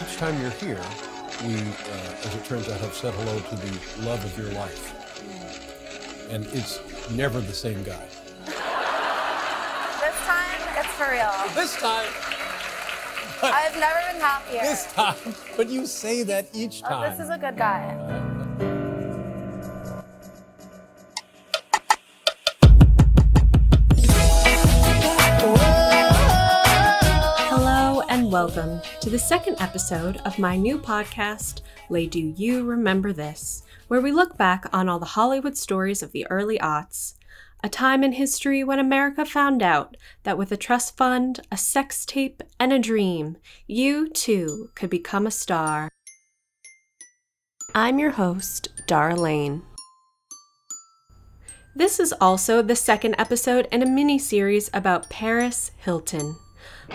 Each time you're here, we, as it turns out, have said hello to the love of your life. And it's never the same guy. This time, it's for real. This time. I've never been happier. This time. But you say that each time. Oh, this is a good guy. Hello and welcome to the second episode of my new podcast, Do You Remember This, where we look back on all the Hollywood stories of the early aughts, a time in history when America found out that with a trust fund, a sex tape, and a dream, you too could become a star. I'm your host, Dara Lane. This is also the second episode in a mini-series about Paris Hilton.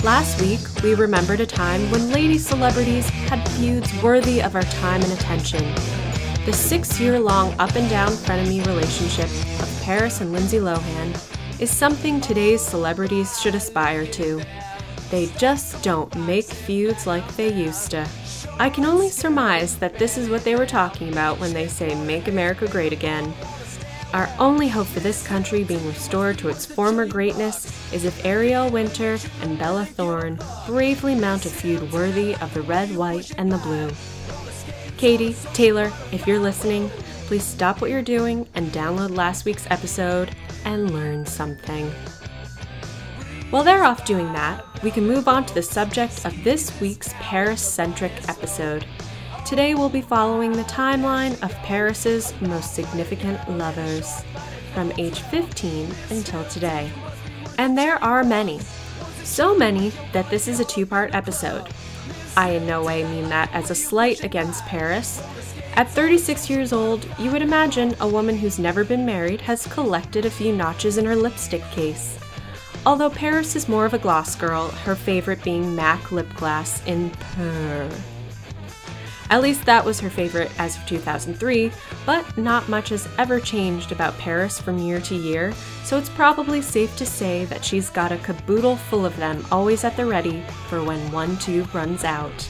Last week, we remembered a time when lady celebrities had feuds worthy of our time and attention. The 6-year-long up-and-down frenemy relationship of Paris and Lindsay Lohan is something today's celebrities should aspire to. They just don't make feuds like they used to. I can only surmise that this is what they were talking about when they say "Make America Great Again." Our only hope for this country being restored to its former greatness is if Ariel Winter and Bella Thorne bravely mount a feud worthy of the red, white, and the blue. Katie, Taylor, if you're listening, please stop what you're doing and download last week's episode and learn something. While they're off doing that, we can move on to the subject of this week's Paris-centric episode. Today we'll be following the timeline of Paris's most significant lovers, from age 15 until today. And there are many. So many that this is a two-part episode. I in no way mean that as a slight against Paris. At 36 years old, you would imagine a woman who's never been married has collected a few notches in her lipstick case. Although Paris is more of a gloss girl, her favorite being MAC lip gloss in Purr. At least that was her favorite as of 2003, but not much has ever changed about Paris from year to year, so it's probably safe to say that she's got a caboodle full of them always at the ready for when one tube runs out.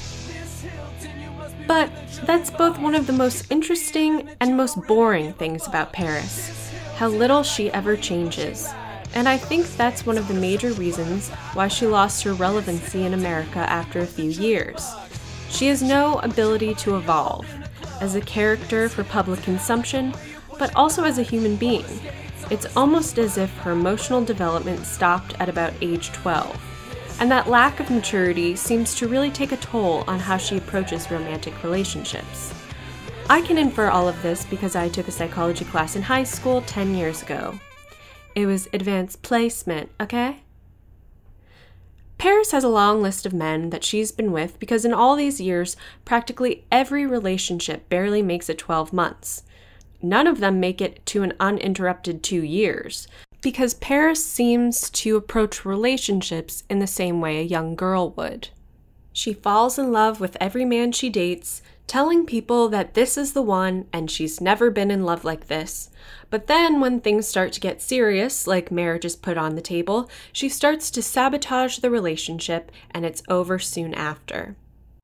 But that's both one of the most interesting and most boring things about Paris, how little she ever changes. And I think that's one of the major reasons why she lost her relevancy in America after a few years. She has no ability to evolve, as a character for public consumption, but also as a human being. It's almost as if her emotional development stopped at about age 12, and that lack of maturity seems to really take a toll on how she approaches romantic relationships. I can infer all of this because I took a psychology class in high school 10 years ago. It was advanced placement, okay? Paris has a long list of men that she's been with because in all these years, practically every relationship barely makes it 12 months. None of them make it to an uninterrupted 2 years, because Paris seems to approach relationships in the same way a young girl would. She falls in love with every man she dates, telling people that this is the one and she's never been in love like this. But then when things start to get serious, like marriage is put on the table, she starts to sabotage the relationship and it's over soon after.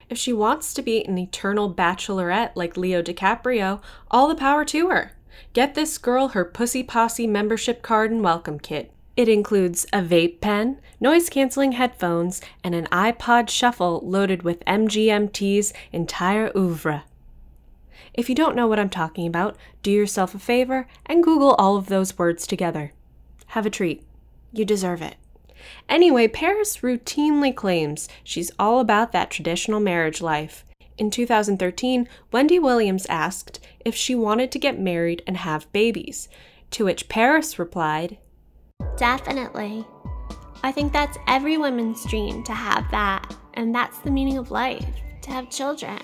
If she wants to be an eternal bachelorette like Leo DiCaprio, all the power to her. Get this girl her Pussy Posse membership card and welcome kit. It includes a vape pen, noise-canceling headphones, and an iPod Shuffle loaded with MGMT's entire oeuvre. If you don't know what I'm talking about, do yourself a favor and Google all of those words together. Have a treat. You deserve it. Anyway, Paris routinely claims she's all about that traditional marriage life. In 2013, Wendy Williams asked if she wanted to get married and have babies, to which Paris replied, "Definitely. I think that's every woman's dream to have that, and that's the meaning of life, to have children."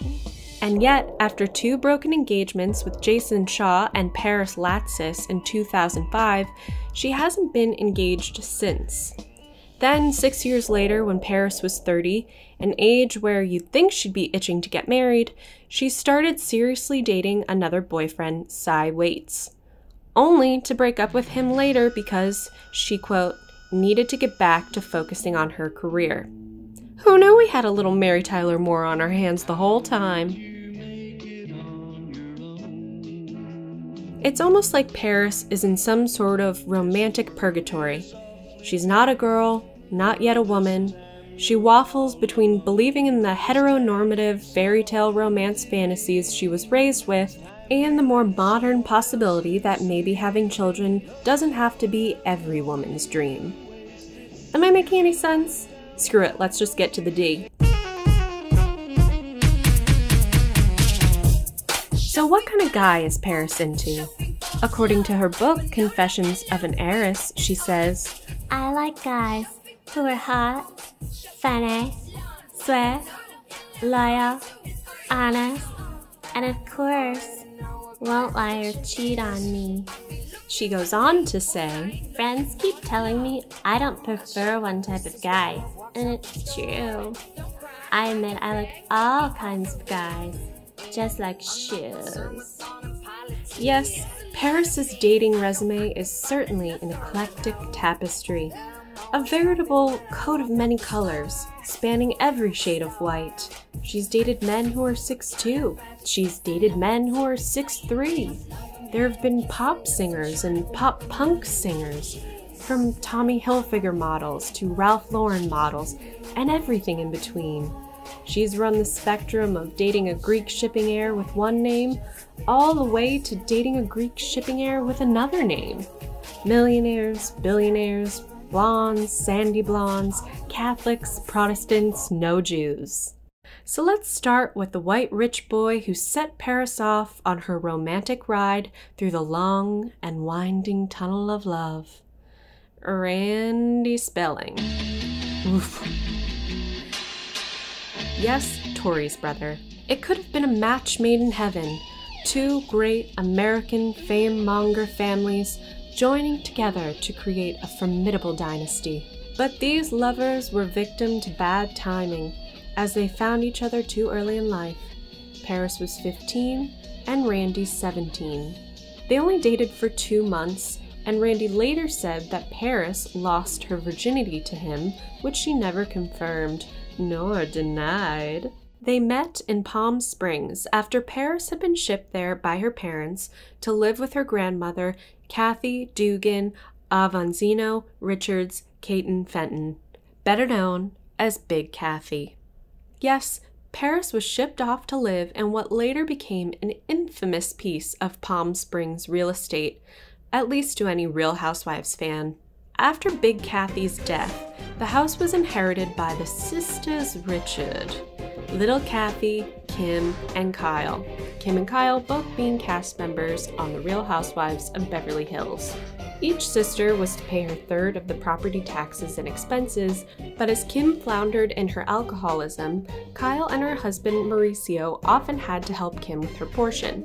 And yet, after 2 broken engagements with Jason Shaw and Paris Latsis in 2005, she hasn't been engaged since. Then, 6 years later, when Paris was 30, an age where you'd think she'd be itching to get married, she started seriously dating another boyfriend, Cy Waits. Only to break up with him later because she, quote, needed to get back to focusing on her career. Who knew we had a little Mary Tyler Moore on our hands the whole time? It's almost like Paris is in some sort of romantic purgatory. She's not a girl, not yet a woman. She waffles between believing in the heteronormative fairy tale romance fantasies she was raised with and the more modern possibility that maybe having children doesn't have to be every woman's dream. Am I making any sense? Screw it, let's just get to the D. So what kind of guy is Paris into? According to her book, Confessions of an Heiress, she says, I like guys who are hot, funny, sweet, loyal, honest, and of course, won't lie or cheat on me. She goes on to say, Friends keep telling me I don't prefer one type of guy, and it's true. I admit I like all kinds of guys, just like shoes. Yes, Paris's dating resume is certainly an eclectic tapestry, a veritable coat of many colors, spanning every shade of white. She's dated men who are 6'2". She's dated men who are 6'3". There have been pop singers and pop punk singers, from Tommy Hilfiger models to Ralph Lauren models, and everything in between. She's run the spectrum of dating a Greek shipping heir with one name, all the way to dating a Greek shipping heir with another name. Millionaires, billionaires, blondes, sandy blondes, Catholics, Protestants, no Jews. So let's start with the white rich boy who set Paris off on her romantic ride through the long and winding tunnel of love. Randy Spelling. Oof. Yes, Tori's brother. It could have been a match made in heaven. Two great American fame-monger families joining together to create a formidable dynasty. But these lovers were victim to bad timing, as they found each other too early in life. Paris was 15 and Randy 17. They only dated for 2 months, and Randy later said that Paris lost her virginity to him, which she never confirmed, nor denied. They met in Palm Springs after Paris had been shipped there by her parents to live with her grandmother, Kathy Dugan Avanzino Richards Caton Fenton, better known as Big Kathy. Yes, Paris was shipped off to live in what later became an infamous piece of Palm Springs real estate, at least to any Real Housewives fan. After Big Kathy's death, the house was inherited by the sisters Richard, Little Kathy, Kim, and Kyle. Kim and Kyle both being cast members on The Real Housewives of Beverly Hills. Each sister was to pay her third of the property taxes and expenses, but as Kim floundered in her alcoholism, Kyle and her husband Mauricio often had to help Kim with her portion.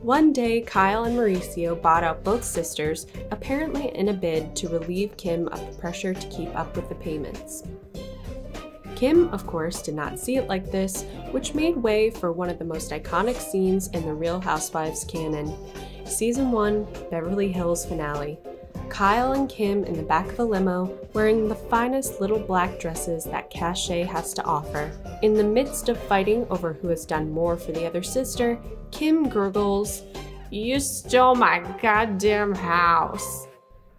One day, Kyle and Mauricio bought out both sisters, apparently in a bid to relieve Kim of the pressure to keep up with the payments. Kim, of course, did not see it like this, which made way for one of the most iconic scenes in the Real Housewives canon. Season 1, Beverly Hills finale. Kyle and Kim in the back of a limo, wearing the finest little black dresses that cachet has to offer. In the midst of fighting over who has done more for the other sister, Kim gurgles, "You stole my goddamn house."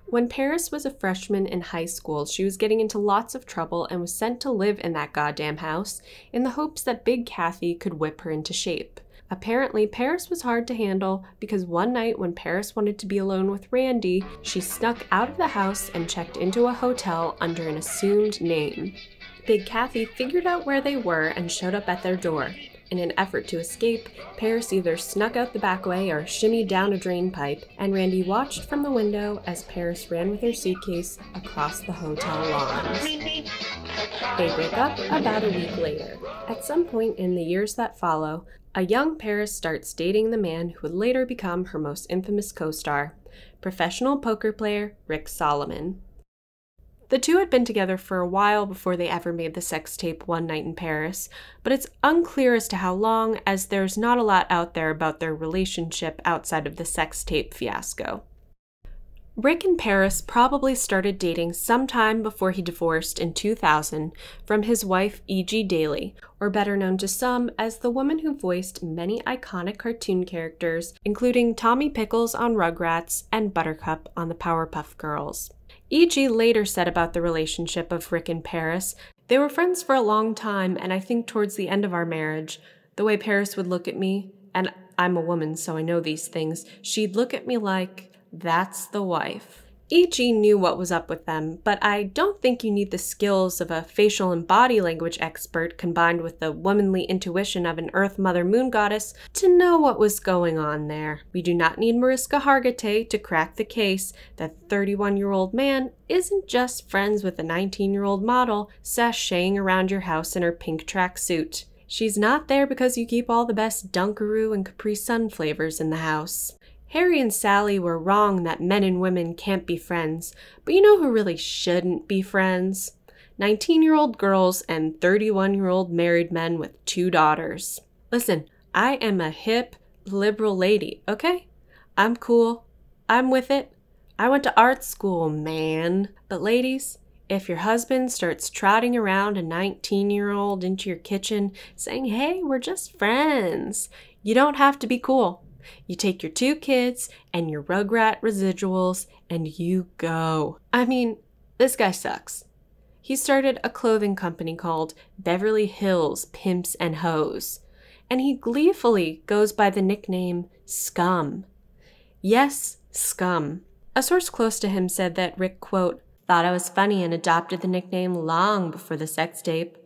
When Paris was a freshman in high school, she was getting into lots of trouble and was sent to live in that goddamn house in the hopes that Big Kathy could whip her into shape. Apparently, Paris was hard to handle because one night when Paris wanted to be alone with Randy, she snuck out of the house and checked into a hotel under an assumed name. Big Kathy figured out where they were and showed up at their door. In an effort to escape, Paris either snuck out the back way or shimmied down a drain pipe, and Randy watched from the window as Paris ran with her suitcase across the hotel lawns. They break up about a week later. At some point in the years that follow, a young Paris starts dating the man who would later become her most infamous co-star, professional poker player Rick Solomon. The two had been together for a while before they ever made the sex tape One Night in Paris, but it's unclear as to how long, as there's not a lot out there about their relationship outside of the sex tape fiasco. Rick and Paris probably started dating sometime before he divorced in 2000 from his wife E.G. Daily, or better known to some as the woman who voiced many iconic cartoon characters, including Tommy Pickles on Rugrats and Buttercup on the Powerpuff Girls. E.G. later said about the relationship of Rick and Paris, "They were friends for a long time, and I think towards the end of our marriage, the way Paris would look at me, and I'm a woman so I know these things, she'd look at me like, that's the wife." E.G. knew what was up with them, but I don't think you need the skills of a facial and body language expert combined with the womanly intuition of an Earth Mother Moon goddess to know what was going on there. We do not need Mariska Hargitay to crack the case that the 31-year-old man isn't just friends with a 19-year-old model sashaying around your house in her pink tracksuit. She's not there because you keep all the best Dunkaroo and Capri Sun flavors in the house. Harry and Sally were wrong that men and women can't be friends, but you know who really shouldn't be friends? 19-year-old girls and 31-year-old married men with 2 daughters. Listen, I am a hip, liberal lady, okay? I'm cool. I'm with it. I went to art school, man. But ladies, if your husband starts trotting around a 19-year-old into your kitchen saying, "Hey, we're just friends," you don't have to be cool. You take your 2 kids and your Rugrat residuals and you go. I mean, this guy sucks. He started a clothing company called Beverly Hills Pimps and Hoes, and he gleefully goes by the nickname Scum. Yes, Scum. A source close to him said that Rick, quote, "thought I was funny and adopted the nickname long before the sex tape.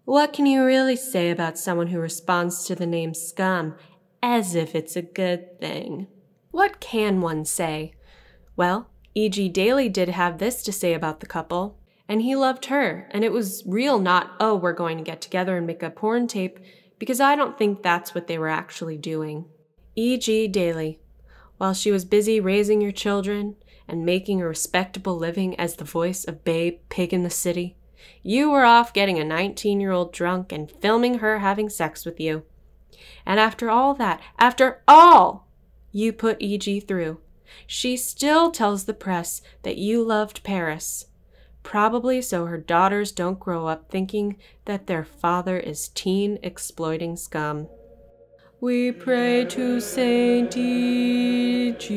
What can you really say about someone who responds to the name Scum as if it's a good thing?" What can one say? Well, E.G. Daily did have this to say about the couple, and he loved her, and it was real, not, "Oh, we're going to get together and make a porn tape," because I don't think that's what they were actually doing. E.G. Daily, while she was busy raising your children and making a respectable living as the voice of Babe, Pig in the City, you were off getting a 19-year-old drunk and filming her having sex with you. And after all that, after all you put E.G. through, she still tells the press that you loved Paris, probably so her daughters don't grow up thinking that their father is teen-exploiting scum. We pray to Saint E.G.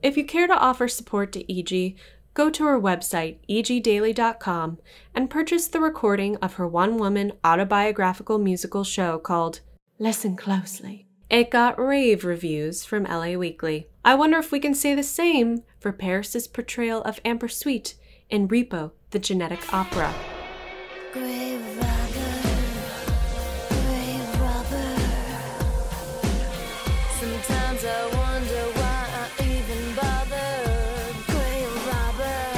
If you care to offer support to E.G., go to her website, egdaily.com, and purchase the recording of her one-woman autobiographical musical show called Listen Closely. It got rave reviews from LA Weekly. I wonder if we can say the same for Paris's portrayal of Amber Sweet in Repo, the Genetic Opera. Grave robber, grave robber. Sometimes I wonder why I even bothered. Grave robber.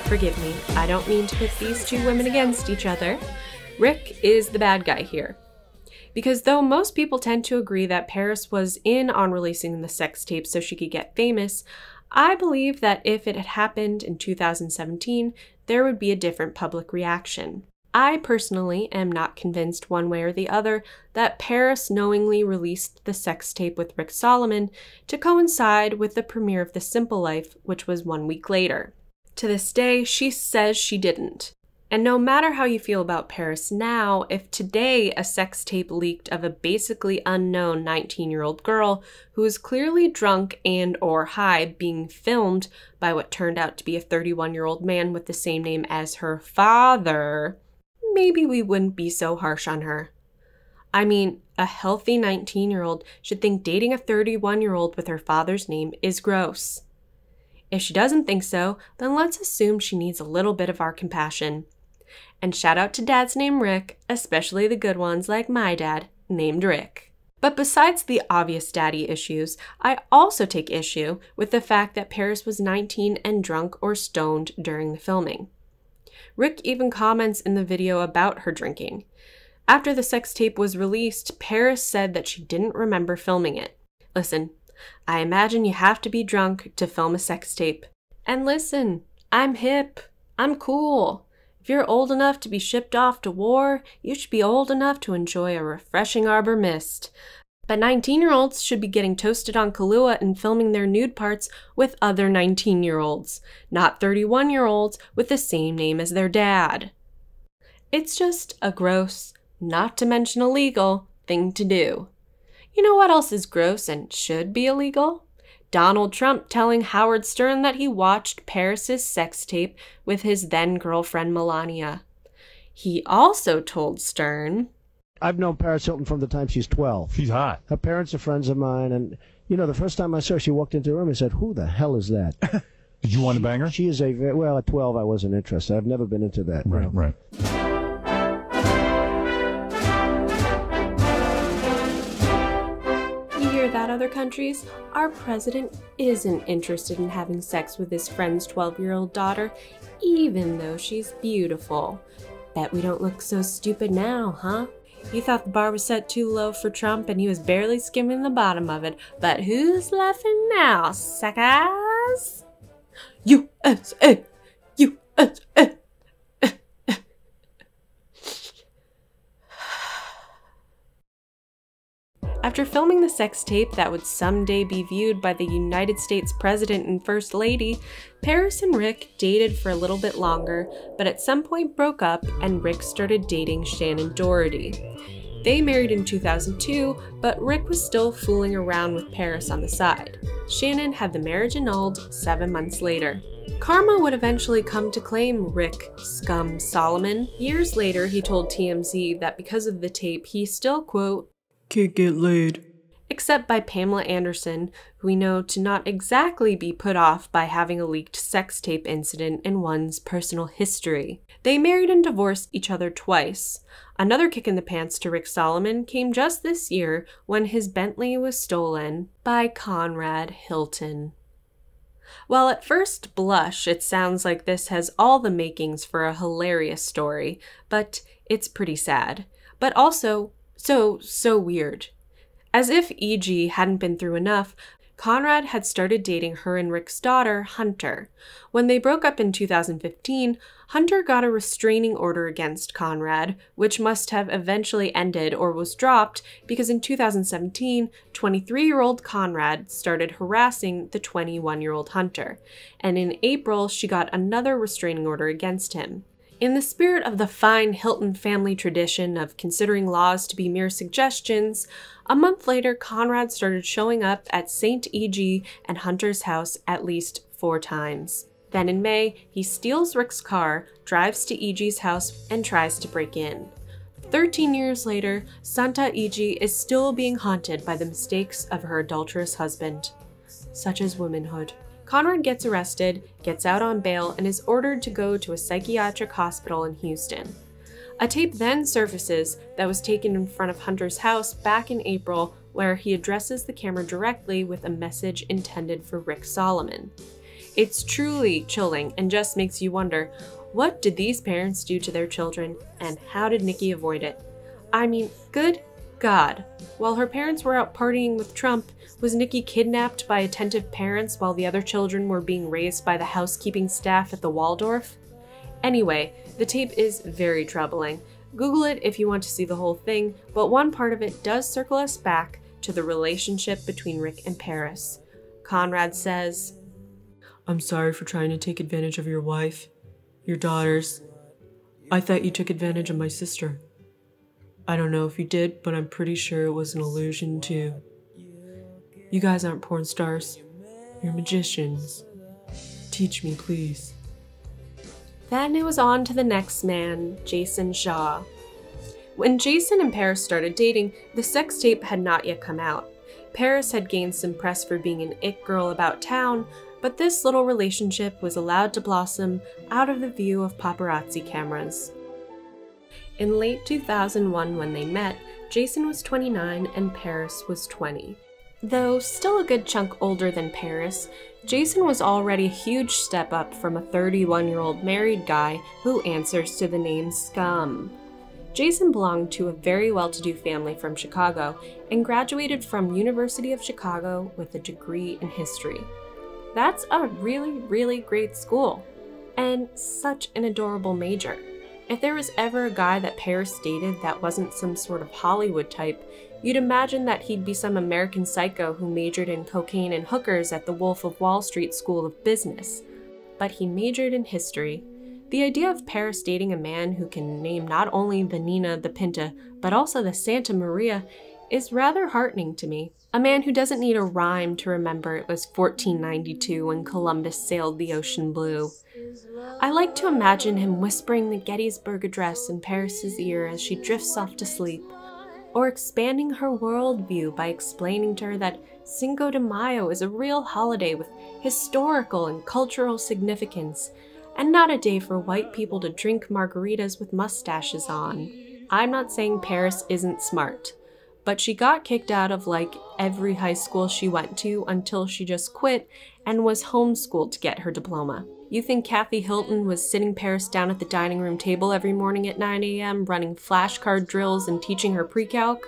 Forgive me, I don't mean to pit these 2 women against each other. Rick is the bad guy here. Because though most people tend to agree that Paris was in on releasing the sex tape so she could get famous, I believe that if it had happened in 2017, there would be a different public reaction. I personally am not convinced one way or the other that Paris knowingly released the sex tape with Rick Solomon to coincide with the premiere of The Simple Life, which was 1 week later. To this day, she says she didn't. And no matter how you feel about Paris now, if today a sex tape leaked of a basically unknown 19-year-old girl who is clearly drunk and or high being filmed by what turned out to be a 31-year-old man with the same name as her father, maybe we wouldn't be so harsh on her. I mean, a healthy 19-year-old should think dating a 31-year-old with her father's name is gross. If she doesn't think so, then let's assume she needs a little bit of our compassion. And shout out to dads named Rick, especially the good ones like my dad, named Rick. But besides the obvious daddy issues, I also take issue with the fact that Paris was 19 and drunk or stoned during the filming. Rick even comments in the video about her drinking. After the sex tape was released, Paris said that she didn't remember filming it. Listen, I imagine you have to be drunk to film a sex tape. And listen, I'm hip. I'm cool. If you're old enough to be shipped off to war, you should be old enough to enjoy a refreshing arbor mist. But 19-year-olds should be getting toasted on Kahlua and filming their nude parts with other 19-year-olds, not 31-year-olds with the same name as their dad. It's just a gross, not to mention illegal, thing to do. You know what else is gross and should be illegal? Donald Trump telling Howard Stern that he watched Paris's sex tape with his then-girlfriend Melania. He also told Stern, I've known Paris Hilton from the time she's 12. She's hot. Her parents are friends of mine, and, you know, the first time I saw her, she walked into the room and said, who the hell is that? Did you want to bang her? She is well, at 12 I wasn't interested. I've never been into that. Right, no. right. You hear that, other countries? Our president isn't interested in having sex with his friend's 12-year-old daughter, even though she's beautiful. Bet we don't look so stupid now, huh? You thought the bar was set too low for Trump and he was barely skimming the bottom of it, but who's laughing now, suckers? USA! USA! After filming the sex tape that would someday be viewed by the United States President and First Lady, Paris and Rick dated for a little bit longer, but at some point broke up and Rick started dating Shannon Doherty. They married in 2002, but Rick was still fooling around with Paris on the side. Shannon had the marriage annulled 7 months later. Karma would eventually come to claim Rick Scum Solomon. Years later, he told TMZ that because of the tape, he still, quote, can't get laid. Except by Pamela Anderson, who we know to not exactly be put off by having a leaked sex tape incident in one's personal history. They married and divorced each other twice. Another kick in the pants to Rick Solomon came just this year when his Bentley was stolen by Conrad Hilton. While at first blush, it sounds like this has all the makings for a hilarious story, but it's pretty sad. But also so weird. As if E.G. hadn't been through enough, Conrad had started dating her and Rick's daughter, Hunter. When they broke up in 2015, Hunter got a restraining order against Conrad, which must have eventually ended or was dropped because in 2017, 23-year-old Conrad started harassing the 21-year-old Hunter, and in April she got another restraining order against him. In the spirit of the fine Hilton family tradition of considering laws to be mere suggestions, a month later Conrad started showing up at St. E.G. and Hunter's house at least 4 times. Then in May, he steals Rick's car, drives to E.G.'s house, and tries to break in. 13 years later, Santa E.G. is still being haunted by the mistakes of her adulterous husband. Such is womanhood. Conrad gets arrested, gets out on bail, and is ordered to go to a psychiatric hospital in Houston. A tape then surfaces that was taken in front of Hunter's house back in April, where he addresses the camera directly with a message intended for Rick Solomon. It's truly chilling and just makes you wonder, what did these parents do to their children, and how did Nikki avoid it? I mean, good God. While her parents were out partying with Trump, was Nikki kidnapped by attentive parents while the other children were being raised by the housekeeping staff at the Waldorf? Anyway, the tape is very troubling. Google it if you want to see the whole thing, but one part of it does circle us back to the relationship between Rick and Paris. Conrad says, I'm sorry for trying to take advantage of your wife, your daughters. I thought you took advantage of my sister. I don't know if you did, but I'm pretty sure it was an illusion too. You guys aren't porn stars. You're magicians. Teach me, please. Then it was on to the next man, Jason Shaw. When Jason and Paris started dating, the sex tape had not yet come out. Paris had gained some press for being an it girl about town, but this little relationship was allowed to blossom out of the view of paparazzi cameras. In late 2001, when they met, Jason was 29 and Paris was 20. Though still a good chunk older than Paris, Jason was already a huge step up from a 31-year-old married guy who answers to the name Scum. Jason belonged to a very well-to-do family from Chicago and graduated from University of Chicago with a degree in history. That's a really great school, and such an adorable major. If there was ever a guy that Paris dated that wasn't some sort of Hollywood type, You'd imagine that he'd be some American psycho who majored in cocaine and hookers at the Wolf of Wall Street School of Business. But he majored in history. The idea of Paris dating a man who can name not only the Nina, the Pinta, but also the Santa Maria is rather heartening to me. A man who doesn't need a rhyme to remember it was 1492 when Columbus sailed the ocean blue. I like to imagine him whispering the Gettysburg Address in Paris's ear as she drifts off to sleep, or expanding her worldview by explaining to her that Cinco de Mayo is a real holiday with historical and cultural significance, and not a day for white people to drink margaritas with mustaches on. I'm not saying Paris isn't smart, but she got kicked out of like every high school she went to until she just quit and was homeschooled to get her diploma. You think Kathy Hilton was sitting Paris down at the dining room table every morning at 9 a.m. running flashcard drills and teaching her pre-calc?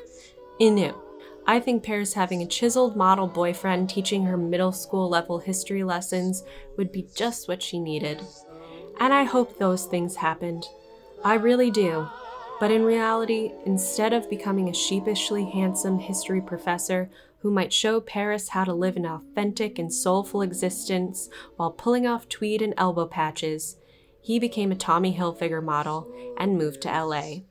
No. I think Paris having a chiseled model boyfriend teaching her middle school level history lessons would be just what she needed. And I hope those things happened. I really do. But in reality, instead of becoming a sheepishly handsome history professor who might show Paris how to live an authentic and soulful existence while pulling off tweed and elbow patches, he became a Tommy Hilfiger model and moved to LA.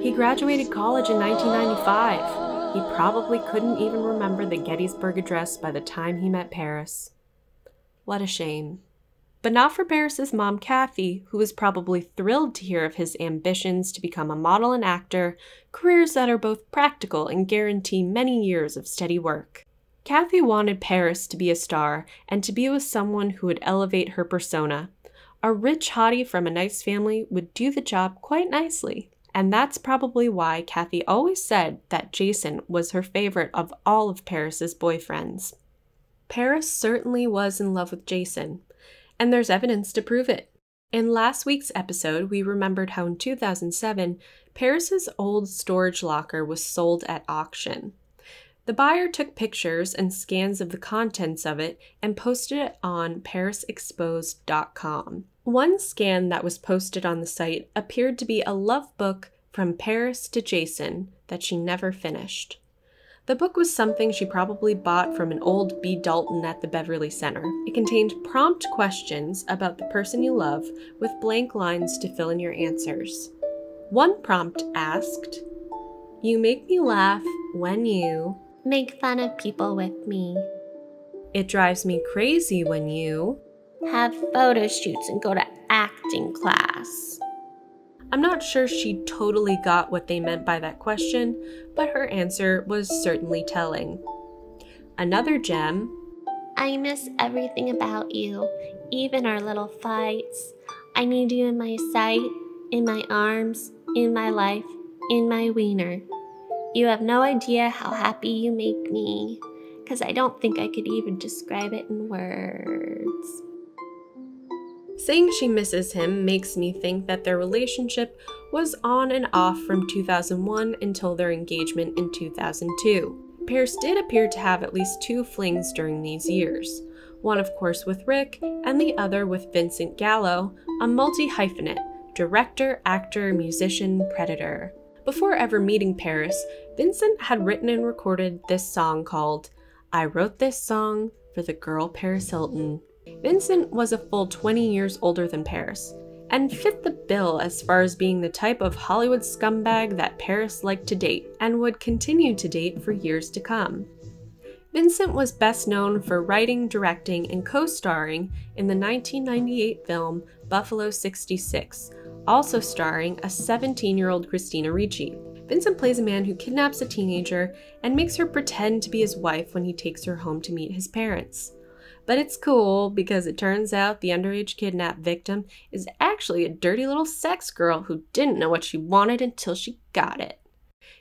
He graduated college in 1995. He probably couldn't even remember the Gettysburg Address by the time he met Paris. What a shame. But not for Paris's mom, Kathy, who was probably thrilled to hear of his ambitions to become a model and actor, careers that are both practical and guarantee many years of steady work. Kathy wanted Paris to be a star and to be with someone who would elevate her persona. A rich hottie from a nice family would do the job quite nicely. And that's probably why Kathy always said that Jason was her favorite of all of Paris's boyfriends. Paris certainly was in love with Jason, and there's evidence to prove it. In last week's episode, we remembered how in 2007, Paris's old storage locker was sold at auction. The buyer took pictures and scans of the contents of it and posted it on parisexposed.com. One scan that was posted on the site appeared to be a love book from Paris to Jason that she never finished. The book was something she probably bought from an old B. Dalton at the Beverly Center. It contained prompt questions about the person you love with blank lines to fill in your answers. One prompt asked, "You make me laugh when you make fun of people with me, it drives me crazy when you have photo shoots and go to acting class." I'm not sure she totally got what they meant by that question, but her answer was certainly telling. Another gem, I miss everything about you, even our little fights. I need you in my sight, in my arms, in my life, in my wiener. You have no idea how happy you make me, 'cause I don't think I could even describe it in words. Saying she misses him makes me think that their relationship was on and off from 2001 until their engagement in 2002. Paris did appear to have at least 2 flings during these years. One, of course, with Rick, and the other with Vincent Gallo, a multi-hyphenate, director, actor, musician, predator. Before ever meeting Paris, Vincent had written and recorded this song called "I Wrote This Song for the Girl Paris Hilton." Vincent was a full 20 years older than Paris, and fit the bill as far as being the type of Hollywood scumbag that Paris liked to date, and would continue to date for years to come. Vincent was best known for writing, directing, and co-starring in the 1998 film Buffalo 66, also starring a 17-year-old Christina Ricci. Vincent plays a man who kidnaps a teenager and makes her pretend to be his wife when he takes her home to meet his parents. But it's cool because it turns out the underage kidnap victim is actually a dirty little sex girl who didn't know what she wanted until she got it.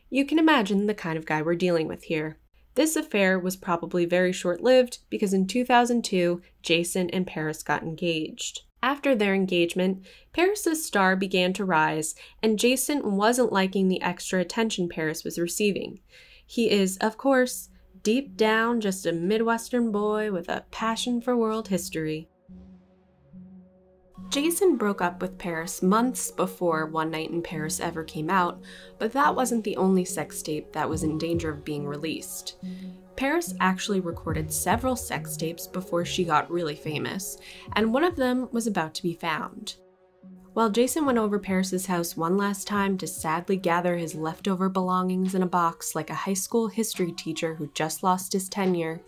You can imagine the kind of guy we're dealing with here. This affair was probably very short-lived because in 2002, Jason and Paris got engaged. After their engagement, Paris's star began to rise, and Jason wasn't liking the extra attention Paris was receiving. He is, of course, deep down just a Midwestern boy with a passion for world history. Jason broke up with Paris months before One Night in Paris ever came out, but that wasn't the only sex tape that was in danger of being released. Paris actually recorded several sex tapes before she got really famous, and one of them was about to be found. While Jason went over Paris's house one last time to sadly gather his leftover belongings in a box like a high school history teacher who just lost his tenure,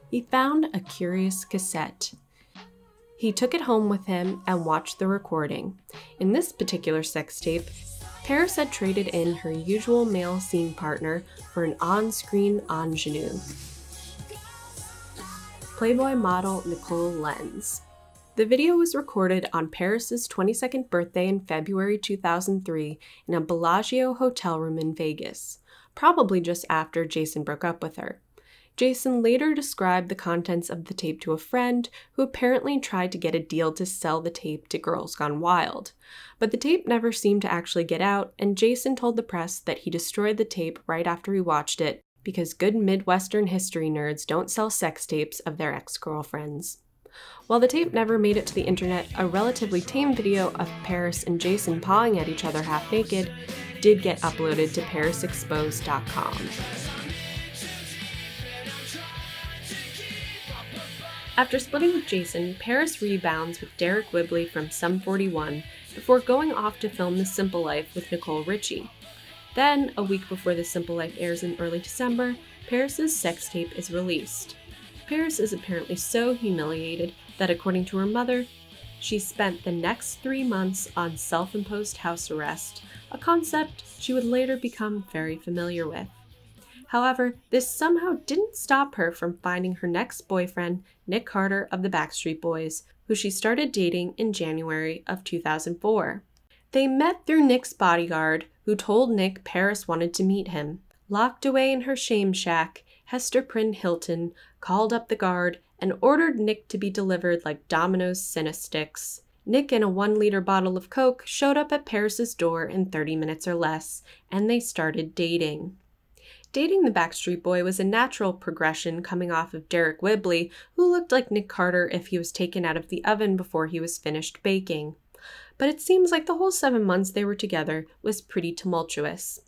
he found a curious cassette. He took it home with him and watched the recording. In this particular sex tape, Paris had traded in her usual male scene partner for an on-screen ingenue, Playboy model Nicole Lenz. The video was recorded on Paris's 22nd birthday in February 2003 in a Bellagio hotel room in Vegas, probably just after Jason broke up with her. Jason later described the contents of the tape to a friend who apparently tried to get a deal to sell the tape to Girls Gone Wild. But the tape never seemed to actually get out, and Jason told the press that he destroyed the tape right after he watched it because good Midwestern history nerds don't sell sex tapes of their ex-girlfriends. While the tape never made it to the internet, a relatively tame video of Paris and Jason pawing at each other half naked did get uploaded to parisexposed.com. After splitting with Jason, Paris rebounds with Derek Whibley from Sum 41 before going off to film The Simple Life with Nicole Richie. Then, a week before The Simple Life airs in early December, Paris's sex tape is released. Paris is apparently so humiliated that, according to her mother, she spent the next 3 months on self-imposed house arrest, a concept she would later become very familiar with. However, this somehow didn't stop her from finding her next boyfriend, Nick Carter of the Backstreet Boys, who she started dating in January of 2004. They met through Nick's bodyguard, who told Nick Paris wanted to meet him. Locked away in her shame shack, Hester Prynne Hilton called up the guard and ordered Nick to be delivered like Domino's Cinesticks. Nick and a 1-liter bottle of Coke showed up at Paris's door in 30 minutes or less, and they started dating. Dating the Backstreet Boy was a natural progression coming off of Derek Whibley, who looked like Nick Carter if he was taken out of the oven before he was finished baking. But it seems like the whole 7 months they were together was pretty tumultuous.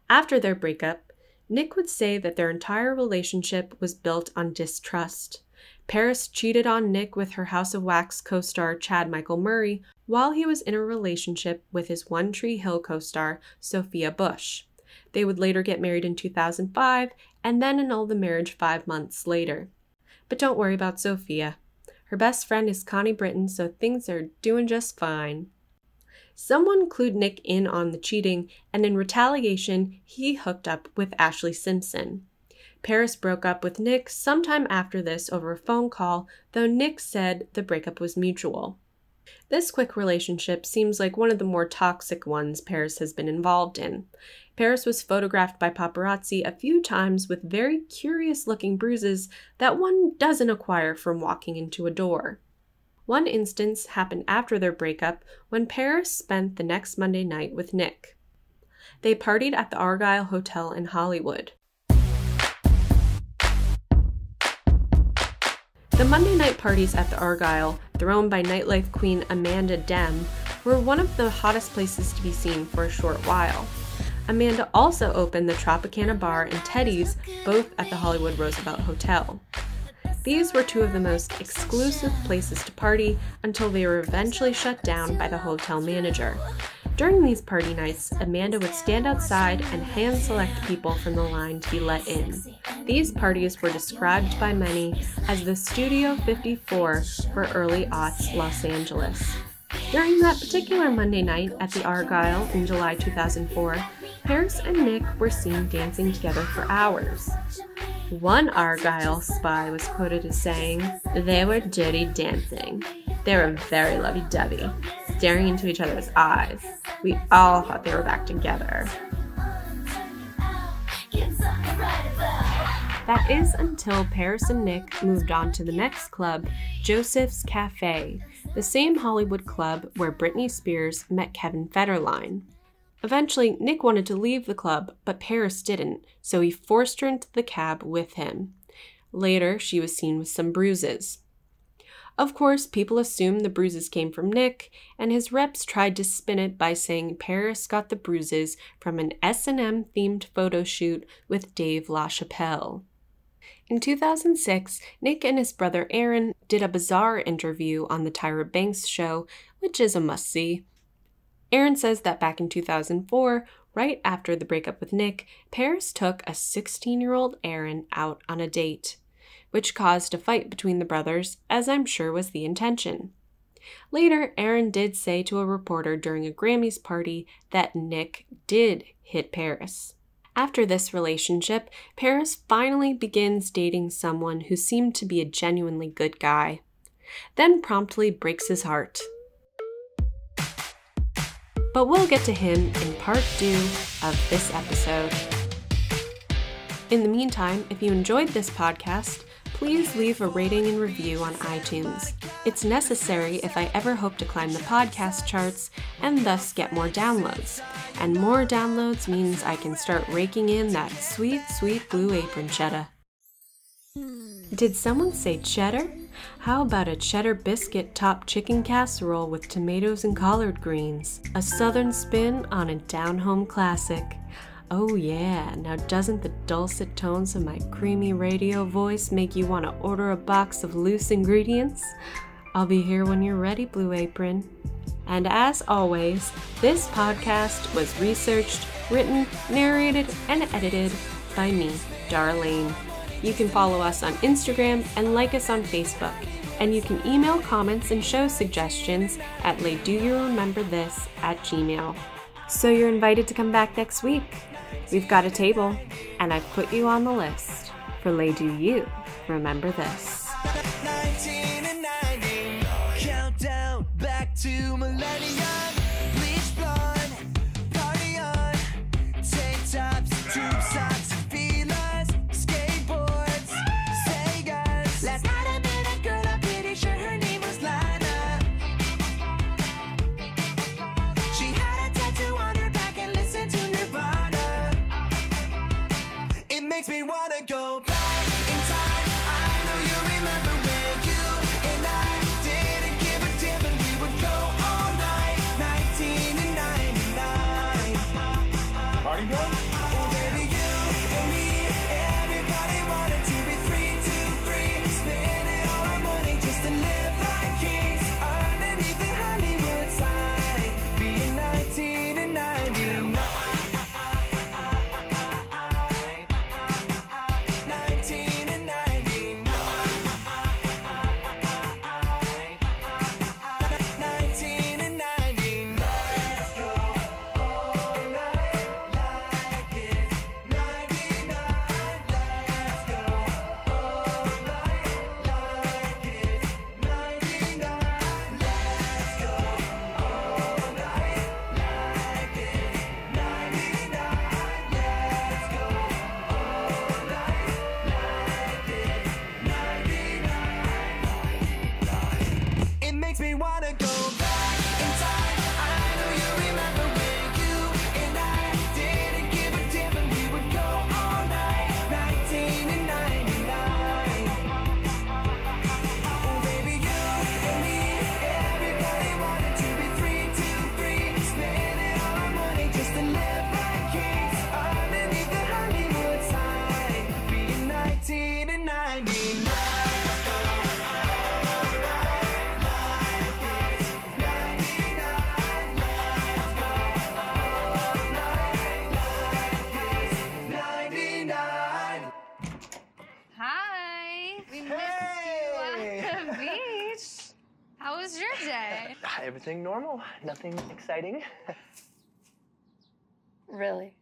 After their breakup, Nick would say that their entire relationship was built on distrust. Paris cheated on Nick with her House of Wax co-star Chad Michael Murray while he was in a relationship with his One Tree Hill co-star Sophia Bush. They would later get married in 2005 and then annul the marriage 5 months later. But don't worry about Sophia. Her best friend is Connie Britton, so things are doing just fine. Someone clued Nick in on the cheating, and in retaliation, he hooked up with Ashley Simpson. Paris broke up with Nick sometime after this over a phone call, though Nick said the breakup was mutual. This quick relationship seems like one of the more toxic ones Paris has been involved in. Paris was photographed by paparazzi a few times with very curious-looking bruises that one doesn't acquire from walking into a door. One instance happened after their breakup when Paris spent the next Monday night with Nick. They partied at the Argyle Hotel in Hollywood. The Monday night parties at the Argyle, thrown by nightlife queen Amanda Dem, were one of the hottest places to be seen for a short while. Amanda also opened the Tropicana Bar and Teddy's, both at the Hollywood Roosevelt Hotel. These were two of the most exclusive places to party until they were eventually shut down by the hotel manager. During these party nights, Amanda would stand outside and hand-select people from the line to be let in. These parties were described by many as the Studio 54 for early aughts Los Angeles. During that particular Monday night at the Argyle in July 2004, Paris and Nick were seen dancing together for hours. One Argyle spy was quoted as saying, "They were dirty dancing. They were very lovey-dovey, staring into each other's eyes. We all thought they were back together." That is until Paris and Nick moved on to the next club, Joseph's Cafe, the same Hollywood club where Britney Spears met Kevin Federline. Eventually, Nick wanted to leave the club, but Paris didn't, so he forced her into the cab with him. Later, she was seen with some bruises. Of course, people assumed the bruises came from Nick, and his reps tried to spin it by saying Paris got the bruises from an S&M themed photo shoot with Dave LaChapelle. In 2006, Nick and his brother Aaron did a bizarre interview on the Tyra Banks show, which is a must-see. Aaron says that back in 2004, right after the breakup with Nick, Paris took a 16-year-old Aaron out on a date, which caused a fight between the brothers, as I'm sure was the intention. Later, Aaron did say to a reporter during a Grammys party that Nick did hit Paris. After this relationship, Paris finally begins dating someone who seemed to be a genuinely good guy, then promptly breaks his heart. But we'll get to him in part 2 of this episode. In the meantime, if you enjoyed this podcast, please leave a rating and review on iTunes. It's necessary if I ever hope to climb the podcast charts and thus get more downloads. And more downloads means I can start raking in that sweet, sweet Blue Apron cheddar. Did someone say cheddar? How about a cheddar biscuit topped chicken casserole with tomatoes and collard greens? A southern spin on a down-home classic. Oh yeah, now doesn't the dulcet tones of my creamy radio voice make you want to order a box of loose ingredients? I'll be here when you're ready, Blue Apron. And as always, this podcast was researched, written, narrated, and edited by me, Darlene. You can follow us on Instagram and like us on Facebook. And you can email comments and show suggestions at doyourememberthis@gmail. So you're invited to come back next week. We've got a table, and I've put you on the list for Do You Remember This? 1990, countdown back to millennium. Bleach blonde, party on. Tank tops, tube socks, feelers, skateboards, Segas. Last night I met a girl, I'm pretty sure her name was Lana. She had a tattoo on her back and listened to Nirvana. It makes me wanna go back in time. I know you remember when you and I didn't give a damn and we would go all night. 1999. Party girl? Oh baby, you and me, everybody wanted to be free to free. Spending all our money just to live like kings underneath the Hollywood sign. Being 1999. 99. Hi. We missed you at the beach. How was your day? Everything normal, nothing exciting. Really?